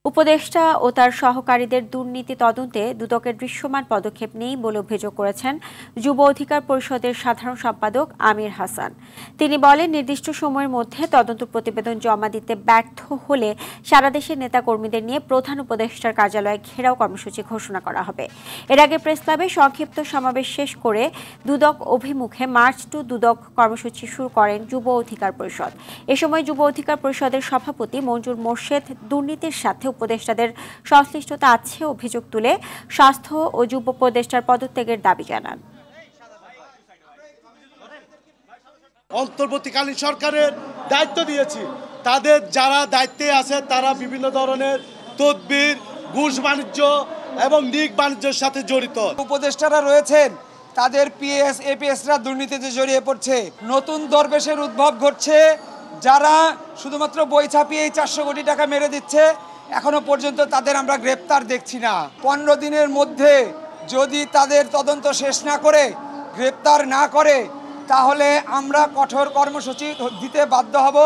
উপদেষ্টা ও তার সহকারীদের দুর্নীতি তদন্তে দুদকের দৃশ্যমান পদক্ষেপ নেই বলে অভিযোগ করেছেন যুব অধিকার পরিষদের সাধারণ সম্পাদক আমির হাসান। তিনি বলেন, নির্দিষ্ট সময়ের মধ্যে তদন্ত প্রতিবেদন জমা দিতে ব্যর্থ হলে সারা দেশের নেতাকর্মীদের নিয়ে প্রধান উপদেষ্টার কার্যালয়ে ঘেরাও কর্মসূচি ঘোষণা করা হবে। এর আগে প্রেস ক্লাবে সংক্ষিপ্ত সমাবেশ শেষ করে দুদক অভিমুখে মার্চ টু দুদক কর্মসূচি শুরু করেন যুব অধিকার পরিষদ। এ সময় যুব অধিকার পরিষদের সভাপতি মঞ্জুর মোর্শেদ দুর্নীতির সাথে উপদেষ্টাদের সংশ্লিষ্টতা আছে অভিযোগ তুলে স্বাস্থ্য ও যুব উপদেষ্টার পদত্যাগের দাবি জানান। অন্তর্বর্তীকালীন সরকারের দায়িত্ব দিয়েছি, তাদের যারা দায়িত্বে আছে তারা বিভিন্ন ধরনের তদবির, ঘুষ বাণিজ্য এবং নিক বাণিজ্যের সাথে জড়িত। উপদেষ্টারা রয়েছেন, তাদের পিএস এপিএসরা দুর্নীতিতে জড়িয়ে পড়ছে। নতুন দরবেশের উদ্ভব ঘটছে, যারা শুধুমাত্র বই ছাপিয়ে 400 কোটি টাকা মেরে দিচ্ছে। এখনো পর্যন্ত তাদের আমরা গ্রেপ্তার দেখছি না। 15 দিনের মধ্যে যদি তাদের তদন্ত শেষ না করে গ্রেপ্তার না করে, তাহলে আমরা কঠোর কর্মসূচি দিতে বাধ্য হব।